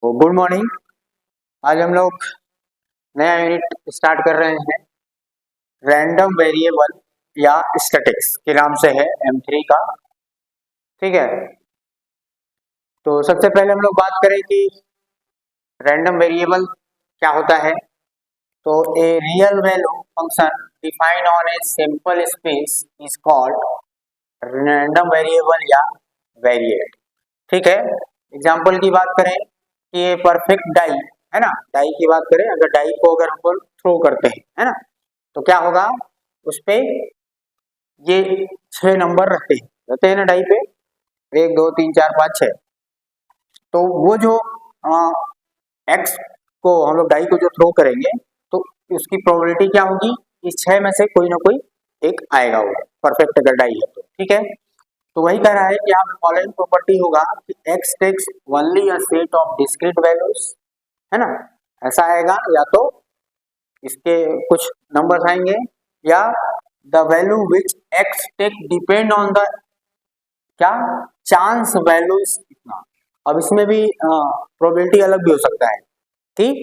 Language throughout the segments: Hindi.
तो गुड मॉर्निंग। आज हम लोग नया यूनिट स्टार्ट कर रहे हैं, रैंडम वेरिएबल या स्टैटिक्स के नाम से है M3 का। ठीक है, तो सबसे पहले हम लोग बात करें कि रैंडम वेरिएबल क्या होता है। तो a real value function defined on a simple space is called random variable या वेरिएट। ठीक है, एग्जाम्पल की बात करें कि ये परफेक्ट डाई है ना, डाई की बात करें, अगर डाई को अगर हम थ्रो करते हैं है ना, तो क्या होगा, उस पे ये 6 नंबर रहते हैं ना डाई पे, 1 2 3 4 5 6। तो वो जो एक्स को हम लोग डाई को जो थ्रो करेंगे तो उसकी प्रोबेबिलिटी क्या होगी, इस 6 में से कोई ना कोई एक आएगा, वो परफेक्ट अगर डाई है तो। ठीक है, तो वही कह रहा है कि यहाँ पे फॉलोइंग प्रॉपर्टी होगा कि x takes only a set of discrete values, है ना, ऐसा आएगा, या तो इसके कुछ नंबर्स आएंगे, या the value which x take depend on the क्या चांस वैल्यूज इतना। अब इसमें भी प्रोबेबिलिटी अलग भी हो सकता है, ठीक,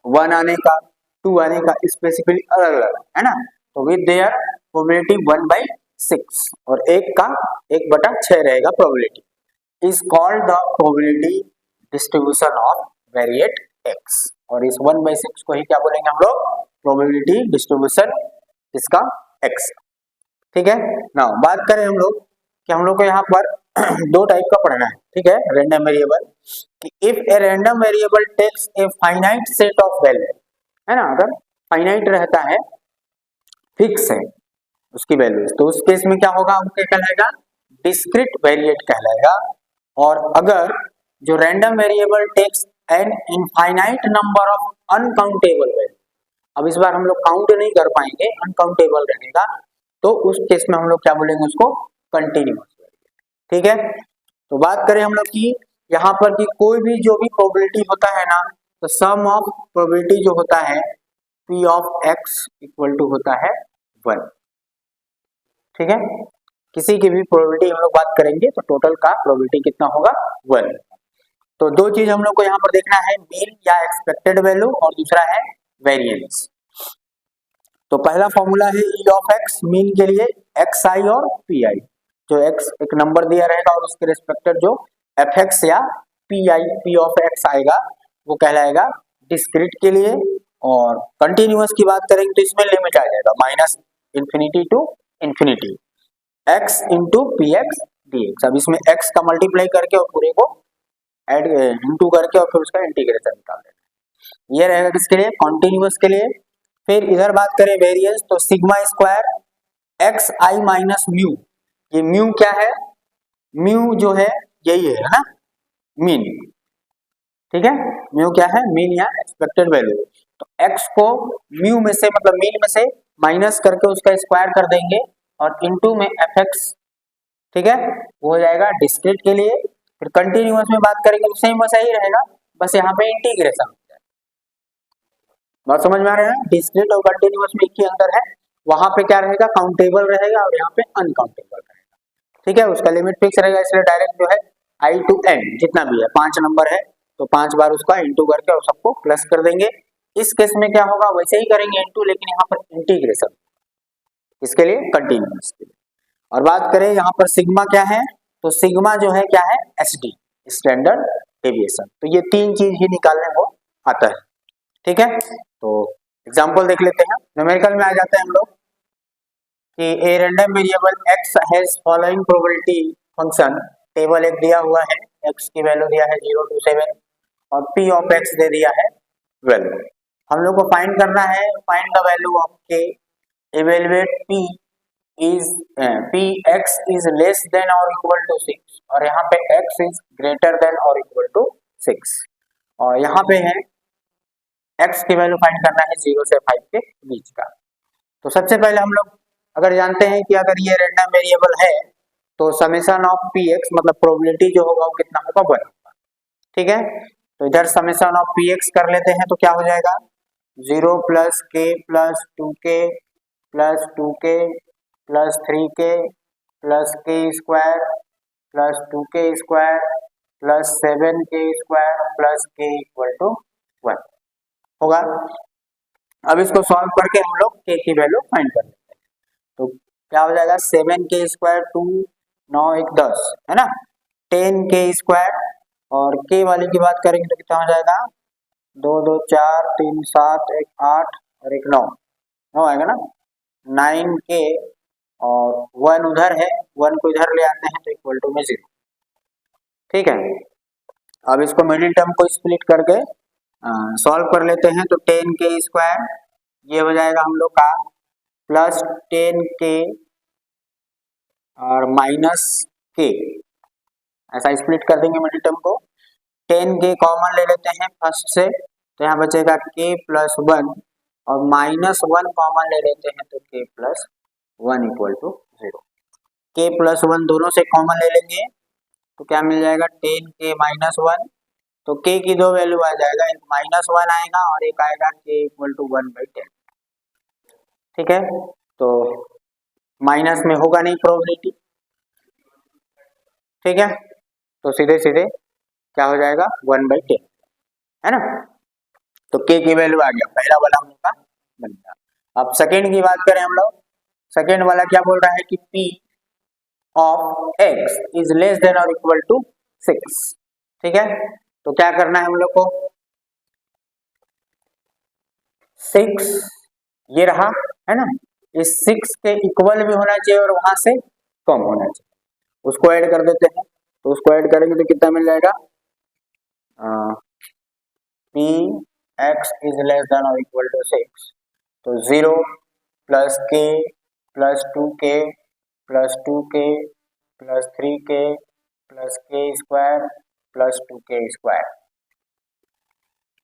1 आने का, 2 आने का, स्पेसिफिकली अलग अलग है ना। तो विद देयर प्रोबेबिलिटी 1/6 और एक का 1/6 रहेगा probability, is called the probability distribution of variate x. और इस 1/6 को ही क्या बोलेंगे हम लोग, प्रोबेबिलिटी डिस्ट्रीब्यूशन इसका एक्स। ठीक है ना। बात करें हम लोग कि हम लोग को यहाँ पर दो टाइप का पढ़ना है, ठीक है, रैंडम वेरिएबल, कि if a random variable takes a finite set of value, है ना, अगर फाइनाइट रहता है, फिक्स है उसकी वैल्यूज, तो उस केस में क्या होगा, वो क्या कहलाएगा, डिस्क्रीट वेरिएट कहलाएगा। और अगर जो random variable takes an infinite number of uncountable value, अब इस बार हम लोग काउंट नहीं कर पाएंगे, अनकाउंटेबल रहेगा, तो उस केस में हम लोग क्या बोलेंगे उसको, कंटिन्यूअस। ठीक है, तो बात करें हम लोग की यहाँ पर कि कोई भी जो भी प्रोबेबिलिटी होता है ना, तो सम ऑफ प्रोबेबिलिटी जो होता है P of x equal to होता है 1। ठीक है, किसी की भी प्रोबेबिलिटी हम लोग बात करेंगे तो टोटल का प्रोबेबिलिटी कितना होगा, 1। तो दो चीज हम लोग को यहाँ पर देखना है, मीन या एक्सपेक्टेड वैल्यू, और दूसरा है वेरिएंस। तो पहला फॉर्मूला है E ऑफ x, मीन के लिए xi और pi, जो x एक नंबर दिया रहेगा और उसके रिस्पेक्टेड जो fx या p ऑफ x आएगा वो कहलाएगा डिस्क्रीट के लिए। और कंटिन्यूअस की बात करेंगे तो इसमें लिमिट आ जाएगा minus infinity to infinity x into p x d x. अब इसमें x का मल्टीप्लाई करके और पूरे को ऐड इंटू करके और फिर उसका इंटीग्रेशन निकाल देना, ये रहेगा किसके लिए, कॉन्टिन्यूअस के लिए। फिर इधर बात करें वेरिएंस, तो सिग्मा स्क्वायर एक्स आई माइनस म्यू, ये म्यू क्या है, म्यू जो है यही है ना, मीन। ठीक है, म्यू क्या है, मीन या एक्सपेक्टेड वैल्यू। तो x को म्यू में से मतलब मीन में से माइनस करके उसका स्क्वायर कर देंगे और इनटू में fx, ठीक है, वो हो जाएगा डिस्क्रीट के लिए। फिर कंटिन्यूअस में बात करेंगे तो सेम वैसा ही रहेगा, बस यहाँ पे इंटीग्रेशन। बात समझ में आ रहा है, डिस्क्रीट और कंटिन्यूअस में एक ही अंतर है, वहां पे क्या रहेगा, काउंटेबल रहेगा और यहाँ पे अनकाउंटेबल रहेगा। ठीक है, उसका लिमिट फिक्स रहेगा, इसलिए डायरेक्ट जो है i to n जितना भी है, 5 नंबर है तो 5 बार उसका इंटू करके और सबको प्लस कर देंगे। इस केस में क्या होगा, वैसे ही करेंगे इंटू, लेकिन यहाँ पर इंटीग्रेशन इसके लिए, कंटिन्यूअस के लिए। और बात करें यहाँ पर सिग्मा क्या है, तो सिग्मा जो है क्या है, SD स्टैंडर्ड डेविएशन। तो ये तीन चीज ही निकालने को आता है। ठीक है, तो एग्जांपल देख लेते हैं, न्यूमेरिकल में आ जाते हैं हम लोग कि ए random variable x has following probability function, table एक दिया हुआ है, x की वैल्यू दिया है 0 to 7 और p ऑफ x दे दिया है वैल्यू। हम लोग को फाइंड करना है, find the value of k, evaluate p is px is less than और इक्वल टू 6 और यहाँ पे x इज ग्रेटर देन और इक्वल टू 6 और यहाँ पे है x की वैल्यू फाइंड करना है 0 से 5 के बीच का। तो सबसे पहले हम लोग अगर जानते हैं कि अगर ये रैंडम वेरिएबल है तो समेशन ऑफ px मतलब प्रोबेबिलिटी जो होगा वो कितना होगा, 1 होगा। ठीक है, तो इधर समेशन ऑफ px कर लेते हैं तो क्या हो जाएगा, 0 plus k plus 2k plus 2k plus 3k plus k square plus 2k square plus 7k² plus k equal to 1 होगा। अब इसको सॉल्व करके हम लोग k की वैल्यू फाइंड कर लेते हैं। तो क्या हो जाएगा 7k² 2 9 1 10 है ना, 10k² और k वाले की बात करेंगे तो कितना हो जाएगा 2 2 4 3 7 1 8 और 1 9 आएगा ना 9k और 1 उधर है, 1 को इधर ले आते हैं तो इक्वल टू में 0। ठीक है, अब इसको मिडिल टर्म को स्प्लिट करके सॉल्व कर लेते हैं। तो 10k² ये हो जाएगा हम लोग का प्लस 10k और माइनस k, ऐसा स्प्लिट कर देंगे मिडिल टर्म को। 10k कॉमन ले लेते हैं फर्स्ट से, तो यहाँ बचेगा k प्लस 1 और माइनस 1 कॉमन ले लेते हैं तो k plus 1 equal to 0। k plus 1 दोनों से कॉमन ले लेंगे तो क्या मिल जाएगा 10k माइनस 1, तो k की दो वैल्यू आ जाएगा, एक -1 आएगा और एक आएगा k इक्वल टू 1/10। ठीक है, तो माइनस में होगा नहीं प्रोबेबिलिटी। ठीक है, तो सीधे सीधे क्या हो जाएगा 1/10 है ना, तो k की वैल्यू आ गया, पहला वाला हम लोग का बन गया। अब सेकेंड की बात करें हम लोग, सेकेंड वाला क्या बोल रहा है कि p of x is less than और इक्वल टू 6। ठीक है, तो क्या करना है हम लोग को 6 ये रहा है ना, इस 6 के इक्वल भी होना चाहिए और वहां से कम होना चाहिए, उसको ऐड कर देते हैं। तो उसको ऐड करेंगे तो कितना मिल जाएगा p x is less than और इक्वल टू 6, तो 0 plus k plus 2k plus 2k plus 3k plus k² plus 2k²,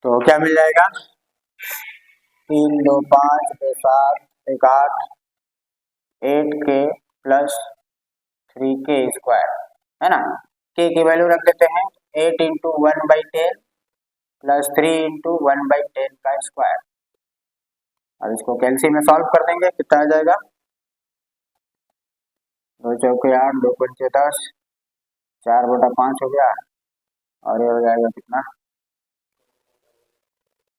तो क्या मिल जाएगा 3 2 5 2 7 1 8 8k प्लस 3k² है ना। k की वैल्यू रख देते हैं 8 इंटू 1/10 प्लस 3 इंटू 1/10 का स्क्वायर। अब इसको कैलसी में सॉल्व कर देंगे, कितना आ जाएगा 2 चौके 8 2 पंचे 10 4/5 हो गया और ये हो जाएगा कितना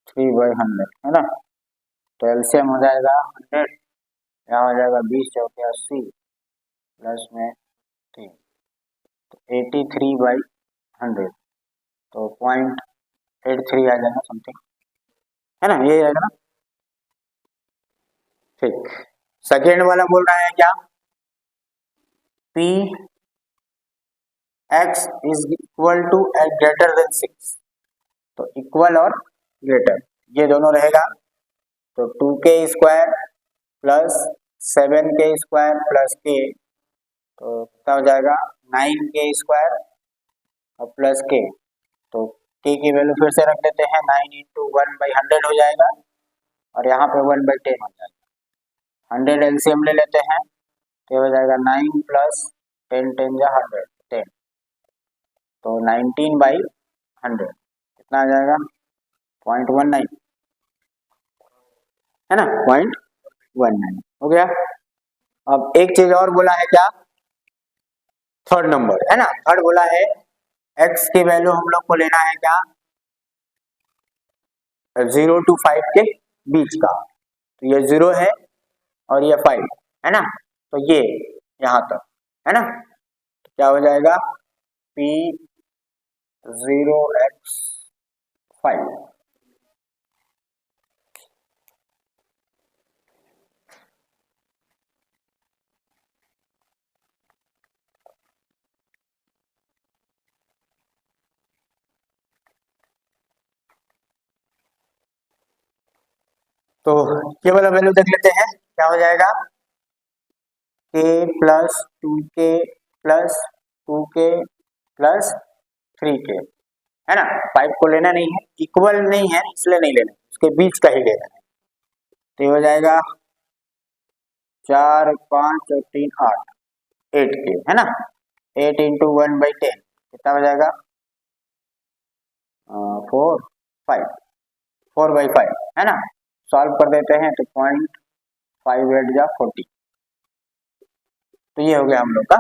3/100 है ना, तो एलसीएम हो जाएगा 100, यहाँ हो जाएगा 20 चौके 80 प्लस में 3 तो 83/100, तो 0.83 आ जाएगा समथिंग है ना, ये आएगा ना। ठीक, सेकेंड वाला बोल रहा है क्या p x is equal to greater than 6, तो इक्वल और ग्रेटर ये दोनों रहेगा, तो 2k² plus 7k² plus k, तो कितना हो जाएगा 9k² और प्लस k, तो k की वैल्यू फिर से रख देते हैं 9 इंटू 1/100 हो जाएगा और यहाँ पे 1/10 हो जाएगा, 100 एलसीएम ले लेते हैं तो हो जाएगा 9 प्लस 10 10 जा 100 10, तो 19/100 कितना आ जाएगा 0.19 है ना, 0.19 हो गया। अब एक चीज और बोला है क्या, थर्ड नंबर है ना, थर्ड बोला है x की वैल्यू हम लोग को लेना है क्या 0 to 5 के बीच का, तो ये 0 है और ये 5 है ना, तो ये यहाँ तक है ना, तो क्या हो जाएगा p 0x5 तो ये वाला वैल्यू देख लेते हैं, क्या हो जाएगा k plus 2k plus 2k plus 3k है ना, 5 को लेना नहीं है, इक्वल नहीं है इसलिए नहीं लेना, उसके बीच का ही लेना है, तो ये हो जाएगा 4 5 और 3 8 8k है ना, 8 इंटू 1/10 कितना हो जाएगा 4 5 4/5 है ना, सॉल्व कर देते हैं तो 0.58 जा 40, तो ये हो गया हम लोग का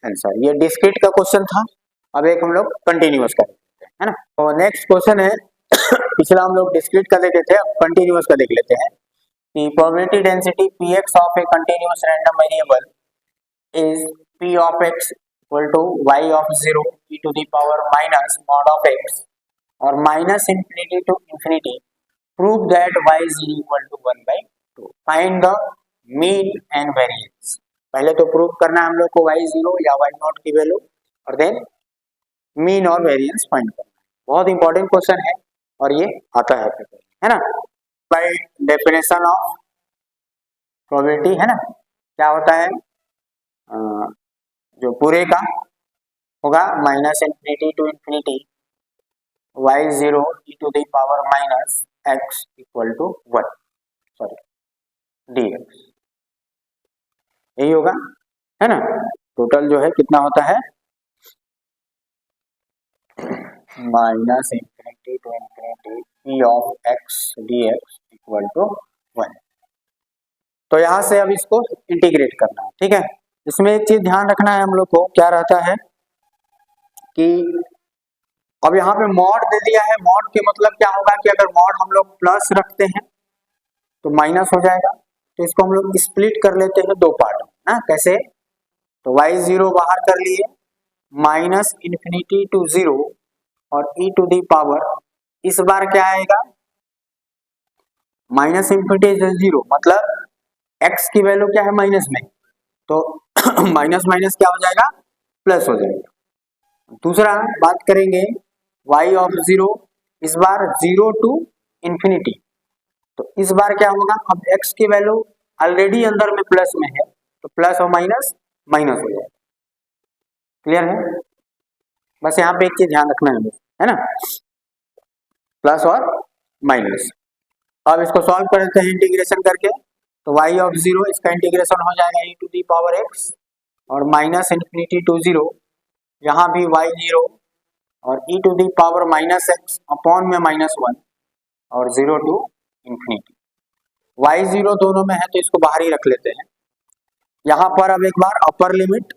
आंसर। ये डिस्क्रीट का क्वेश्चन था, अब एक हम लोग कंटिन्यूअस का देखते हैं, है ना। तो नेक्स्ट क्वेश्चन है पिछला हम लोग डिस्क्रीट का देखे थे, अब कंटिन्यूअस का देख लेते हैं कि probability density px of a continuous random variable is p of x equal to y of 0 e to the power minus mod of x और minus infinity to infinity, prove that y is equal to 1/2, find the mean and variance. पहले तो प्रूव करना है हम लोग को y0 या y0 की वैल्यू और देन मीन और वेरिएंस फाइंड करना है। बहुत इंपॉर्टेंट क्वेश्चन है और ये आता है ना। बाय डेफिनेशन ऑफ प्रोबेबिलिटी, है ना, क्या होता है, जो पूरे का होगा minus infinity to infinity y0 e to the power minus x equal to 1, sorry dx, यही होगा, है ना। टोटल जो है कितना होता है, minus infinity to infinity p of x dx equal to 1। तो यहां से अब इसको इंटीग्रेट करना है, ठीक है। इसमें एक चीज ध्यान रखना है हम लोग को, क्या रहता है कि अब यहाँ पे मॉड दे दिया है। मॉड के मतलब क्या होगा कि अगर मॉड हम लोग प्लस रखते हैं तो माइनस हो जाएगा, तो इसको हम लोग स्प्लिट कर लेते हैं दो पार्ट में ना। कैसे, तो y0 बाहर कर लिए, माइनस इंफिनिटी टू 0 और e टू दी पावर, इस बार क्या आएगा, माइनस इंफिनिटी से 0 मतलब x की वैल्यू क्या है माइनस में, तो माइनस माइनस क्या हो जाएगा, प्लस हो जाएगा। दूसरा बात करेंगे y ऑफ 0, इस बार 0 टू इंफिनिटी, तो इस बार क्या होगा, अब x की वैल्यू ऑलरेडी अंदर में प्लस में है तो प्लस और माइनस माइनस हो जाएगा। क्लियर है, बस यहाँ पे एक चीज ध्यान रखना है ना, प्लस और माइनस। अब इसको सॉल्व करते हैं इंटीग्रेशन करके, तो y ऑफ 0 इसका इंटीग्रेशन हो जाएगा e to the power x और माइनस इंफिनिटी टू 0, यहाँ भी y0 और e to the power minus x upon में -1 और 0 टू इंफिनिटी। y0 दोनों में है तो इसको बाहर ही रख लेते हैं। यहाँ पर अब एक बार अपर लिमिट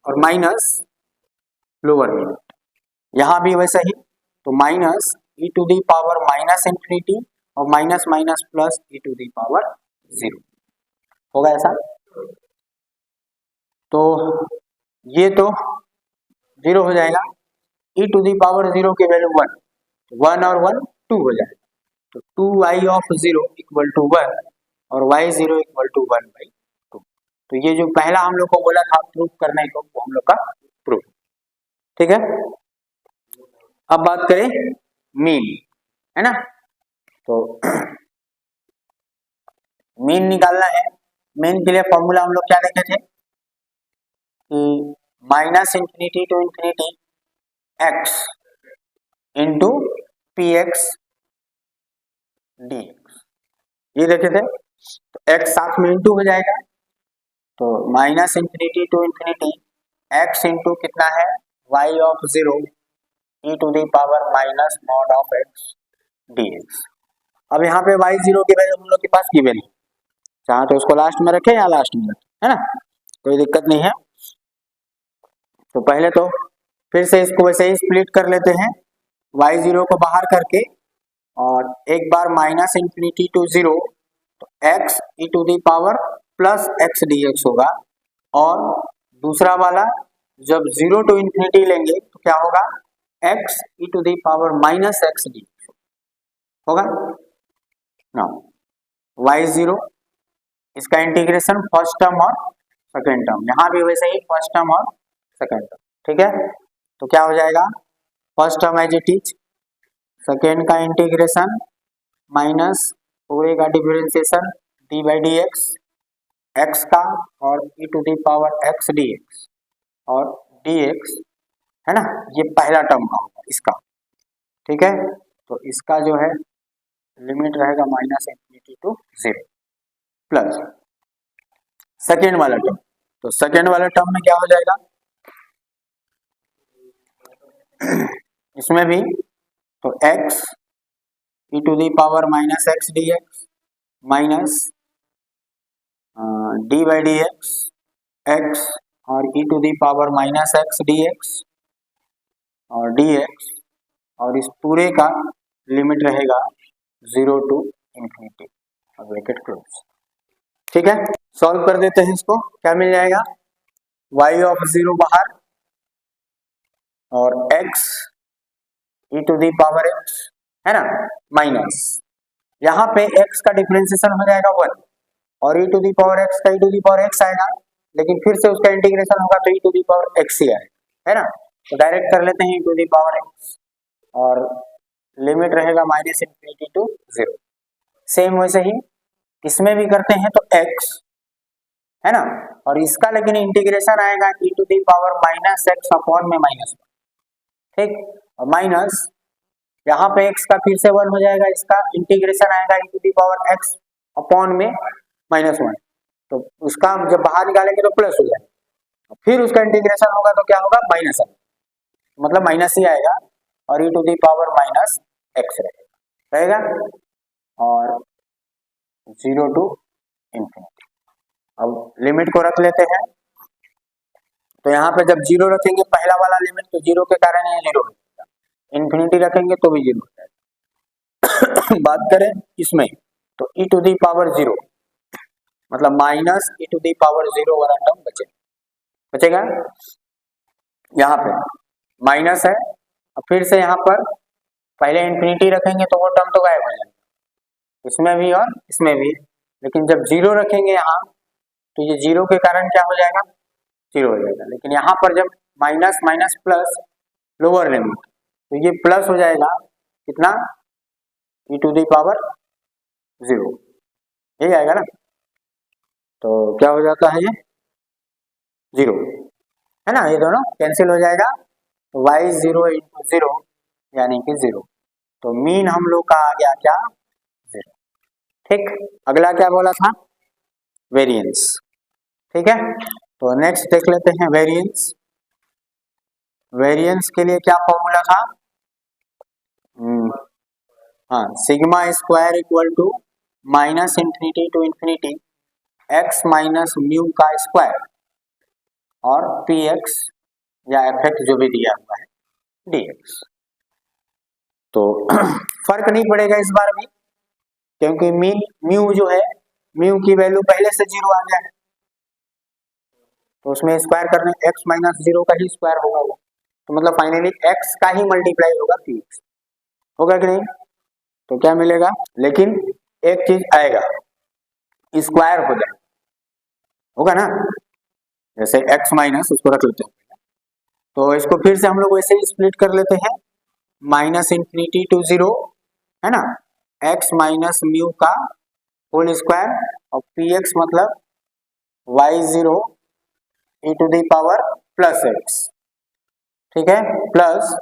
और माइनस लोअर लिमिट, यहाँ भी वैसा ही, तो minus e to the power minus infinity और minus minus plus e to the power 0 होगा ऐसा। तो ये तो 0 हो जाएगा, e टू दी पावर 0 की वैल्यू 1, 1 और 1 2 हो जाएगा, तो 2y ऑफ 0 इक्वल टू 1 और y0 इक्वल टू 1/2। तो ये जो पहला हम लोग को बोला था प्रूफ करने को, वो हम लोग का प्रूफ, ठीक है। अब बात करें मीन, है ना, तो मीन निकालना है। मीन के लिए फॉर्मूला हम लोग क्या देखे थे कि minus infinity to infinity x into p x dx, ये देखे थे। तो x साथ में इंटू हो जाएगा, तो minus infinity to infinity x into कितना है y of 0 e to the power minus mod of x dx। अब यहाँ पे y0 की वैल्यू हम लोग के पास गिवन है, चाहे तो उसको लास्ट में रखें या लास्ट में रखें, है ना, कोई दिक्कत नहीं है। तो पहले तो फिर से इसको वैसे ही स्प्लिट कर लेते हैं, y0 को बाहर करके और एक बार माइनस इंफिनिटी टू 0, तो x e to the power plus x dx होगा, और दूसरा वाला जब 0 टू इंफिनिटी लेंगे तो क्या होगा, x e to the power minus x dx होगा ना। y0 इसका इंटीग्रेशन फर्स्ट टर्म और सेकेंड टर्म, यहाँ भी वैसे ही फर्स्ट टर्म और सेकेंड टर्म, ठीक है। तो क्या हो जाएगा, first term as it is, second का इंटीग्रेशन माइनस पूरे का differentiation d by d x का और e to the power x dx और dx, है ना, ये पहला टर्म का होगा इसका, ठीक है। तो इसका जो है लिमिट रहेगा minus infinity to 0 plus second वाला टर्म, तो सेकेंड वाला टर्म में क्या हो जाएगा इसमें भी, तो x e to the power minus x dx minus d by d x और e to the power minus x dx और dx, और इस पूरे का लिमिट रहेगा 0 to infinity और ब्रैकेट क्लोज। ठीक है, सॉल्व कर देते हैं इसको। क्या मिल जाएगा, y ऑफ 0 बाहर और x e to the power x है ना, माइनस यहाँ पे x का डिफरेंशिएशन हो जाएगा 1 और e to the power x का e to the power x आएगा, लेकिन फिर से उसका इंटीग्रेशन होगा तो e to the power x ही आएगा, है ना। तो डायरेक्ट कर लेते हैं e to the power x और लिमिट रहेगा माइनस इन्फिनिटी टू 0। सेम वैसे ही इसमें भी करते हैं तो x है ना, और इसका लेकिन इंटीग्रेशन आएगा e to the power minus x upon में माइनस 1। ठीक, और माइनस यहाँ पे x का फिर से 1 हो जाएगा, इसका इंटीग्रेशन आएगा e to the power x upon में माइनस 1। तो उसका जब बाहर निकालेंगे तो प्लस हो जाएगा, फिर उसका इंटीग्रेशन होगा तो क्या होगा, माइनस, मतलब माइनस ही आएगा और e to the power minus x रहेगा और 0 टू इंफिनिटी। अब लिमिट को रख लेते हैं, तो यहाँ पे जब 0 रखेंगे पहला वाला लिमिट, तो 0 के कारण ये 0 हो जाएगा, इन्फिनिटी रखेंगे तो भी 0 हो जाएगा। बात करें इसमें तो e टू दी पावर 0 मतलब minus e to the power 0 वाला टर्म बचेगा। यहाँ पे माइनस है और फिर से यहाँ पर पहले इन्फिनिटी रखेंगे तो वो टर्म तो गायब हो जाएगा, इसमें भी और इसमें भी। लेकिन जब 0 रखेंगे यहाँ तो ये 0 के कारण क्या हो जाएगा, 0 हो जाएगा। लेकिन यहाँ पर जब minus minus plus lower limit, तो ये प्लस हो जाएगा कितना, e टू दी पावर 0, यही आएगा ना। तो क्या हो जाता है, ये 0 है ना, ये दोनों कैंसिल हो जाएगा, तो y 0 इंटू 0 यानी कि 0। तो मीन हम लोग का आ गया क्या, 0। ठीक, अगला क्या बोला था, वेरिएंस। ठीक है, तो नेक्स्ट देख लेते हैं वेरिएंस। वेरिएंस के लिए क्या फॉर्मूला था, हाँ, sigma square equal to minus infinity to infinity x minus mu का स्क्वायर और px या fx जो भी दिया हुआ है dx। तो फर्क नहीं पड़ेगा इस बार भी, क्योंकि म्यू जो है, म्यू की वैल्यू पहले से 0 आ गया है, तो उसमें स्क्वायर करने x माइनस 0 का ही स्क्वायर होगा वो, तो मतलब फाइनली x का ही मल्टीप्लाई होगा px, होगा कि नहीं। तो क्या मिलेगा, लेकिन एक चीज आएगा, स्क्वायर हो जाएगा, होगा ना, जैसे x माइनस, उसको रख लेते हैं, तो इसको फिर से हम लोग वैसे ही स्प्लिट कर लेते हैं, माइनस इन्फिनिटी टू 0 है ना, x माइनस म्यू का होल स्क्वायर और px मतलब y0 e to the power plus x, ठीक है, plus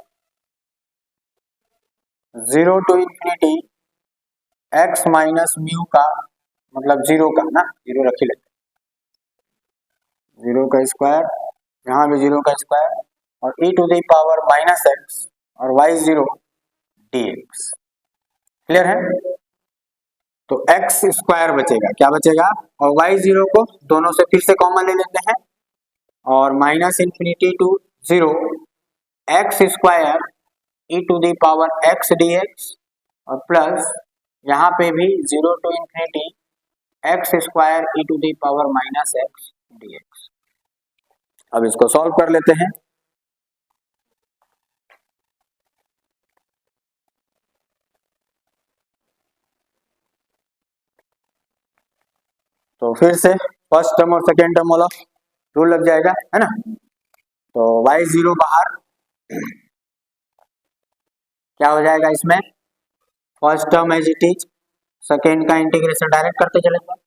0 to infinity x minus mu का मतलब 0 का ना, 0 रख ही लेते हैं, 0 का स्क्वायर, यहाँ भी 0 का स्क्वायर और e to the power minus x और y0 dx। क्लियर है, तो x स्क्वायर बचेगा, क्या बचेगा, और y0 को दोनों से फिर से कॉमन ले लेते हैं और minus infinity to 0 x square e to the power x dx और प्लस यहाँ पे भी 0 to infinity x square e to the power minus x dx। अब इसको सॉल्व कर लेते हैं। तो फिर से फर्स्ट टर्म और सेकेंड टर्म वाला रूल लग जाएगा, है ना। तो y0 बाहर, क्या हो जाएगा इसमें, first term as it is, second का इंटीग्रेशन डायरेक्ट करते चलेंगे,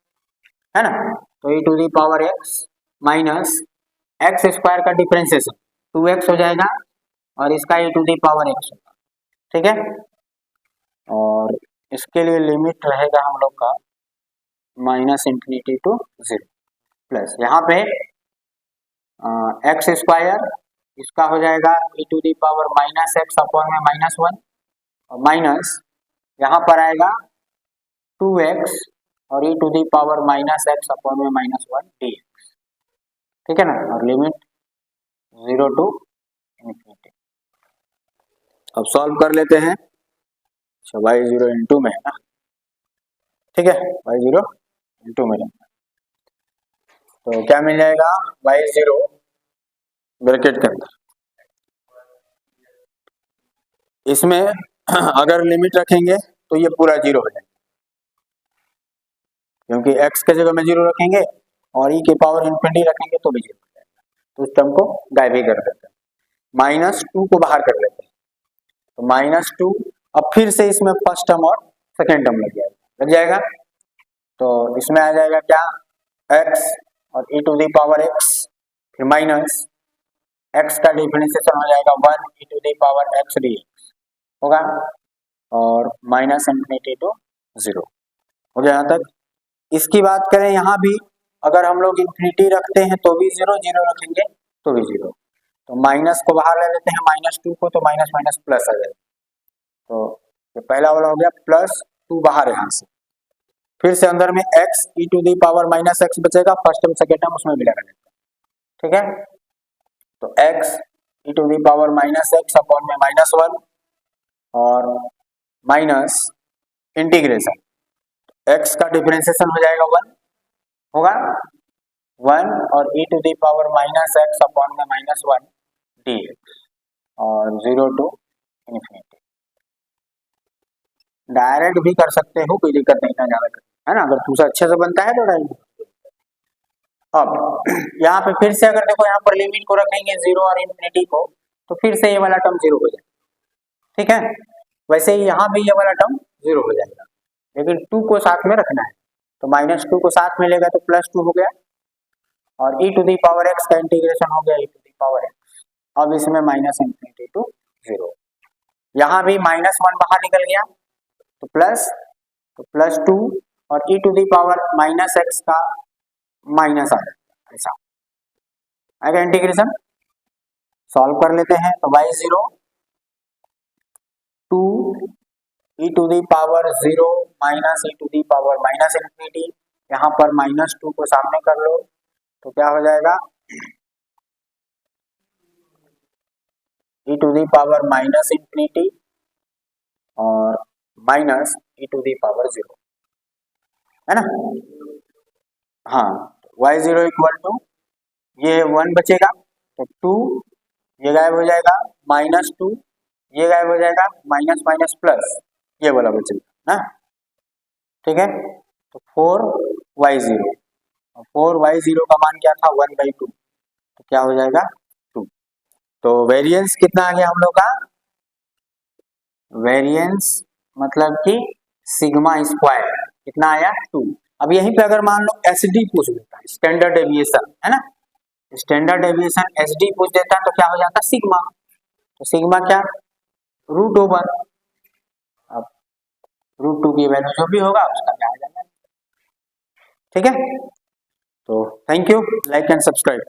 है ना। तो e to the power x minus x square का डिफरेंशिएशन 2x हो जाएगा और इसका e to the power x होगा, ठीक है। और इसके लिए लिमिट रहेगा हम लोग का माइनस इन्फिनिटी टू 0 प्लस यहाँ पे एक्स स्क्वायर, इसका हो जाएगा e to the power minus x upon में माइनस 1 और माइनस यहाँ पर आएगा 2x और e to the power minus x upon में माइनस 1 dx, ठीक है ना। और लिमिट 0 टू इन्फिनिटी। अब सॉल्व कर लेते हैं। अच्छा y0 इंटू में है ना, ठीक है, y0 इंटू में लेंगे तो क्या मिल जाएगा, y0 ब्रैकेट के अंदर, इसमें अगर लिमिट रखेंगे तो ये पूरा जीरो हो जाएगा, क्योंकि x के जगह में जीरो रखेंगे और e के पावर इन्फिनिटी रखेंगे तो भी जीरो हो जाएगा, तो उस टर्म को गायब ही कर देते हैं। -2 को बाहर कर लेते हैं, तो -2, अब फिर से इसमें फर्स्ट टर्म और सेकेंड टर्म लग जाएगा, तो इसमें आ जाएगा क्या, x और e to the power x, फिर माइनस x का डिफरेंशिएशन हो जाएगा 1 e to the power x dx होगा, और माइनस इन्फिनिटी टू 0 हो गया यहाँ तक। इसकी बात करें यहाँ भी, अगर हम लोग इन्फिनिटी रखते हैं तो भी 0, 0 रखेंगे तो भी 0, तो माइनस को बाहर ले लेते हैं, -2 को, तो माइनस माइनस प्लस आ जाएगा, तो ये पहला वाला हो गया, +2 बाहर यहाँ से, फिर से अंदर में x e to the power -x बचेगा, फर्स्ट टर्म सेकेंड टर्म उसमें मिला रहेगा, ठीक है, तो x e to the power -x upon में -1 और माइनस इंटीग्रेशन x का डिफरेंशिएशन हो जाएगा 1 होगा, 1 और e to the power -x upon में -1 dx और 0 टू इन्फिनिटी। डायरेक्ट भी कर सकते हो, कोई दिक्कत नहीं है, ज्यादा है ना, अगर तुमसे अच्छे से बनता है तो डायरेक्ट। अब यहाँ पे फिर से अगर देखो, यहाँ पर लिमिट को रखेंगे 0 और इन्फिनिटी को, तो फिर से ये वाला टर्म 0 हो जाएगा, ठीक है, वैसे ही यहाँ भी ये वाला टर्म 0 हो जाएगा, लेकिन 2 को साथ में रखना है, तो -2 को साथ में लेगा तो +2 हो गया, और e to the power x का इंटीग्रेशन हो गया e to the power x, अब इसमें माइनस इन्फिनिटी टू 0, यहाँ भी -1 बाहर निकल गया तो +2 और e to the power -x का माइनस आ जाएगा, ऐसा आएगा इंटीग्रेशन। सॉल्व कर लेते हैं, तो y0 2 e to the power 0 minus e to the power minus infinity, यहाँ पर -2 को सामने कर लो तो क्या हो जाएगा, e to the power minus infinity और minus e to the power 0, है ना, हाँ, y0 इक्वल टू ये 1 बचेगा, तो 2 ये गायब हो जाएगा, -2 ये गायब हो जाएगा, माइनस माइनस प्लस ये वाला बचेगा ना, ठीक है, तो 4y0, 4y0 का मान क्या था, 1/2, तो क्या हो जाएगा 2, तो वेरिएंस कितना आ गया हम लोग का, वेरिएंस मतलब कि सिग्मा स्क्वायर कितना आया 2। अब यहीं पे अगर मान लो SD पूछ देता है, स्टैंडर्ड डेविएशन, है ना, स्टैंडर्ड डेविएशन SD पूछ देता है तो क्या हो जाता है सिग्मा, तो सिग्मा क्या, √/, अब √2 की वैल्यू जो भी होगा उसका क्या आ जाएगा, ठीक है, तो thank you, like and subscribe.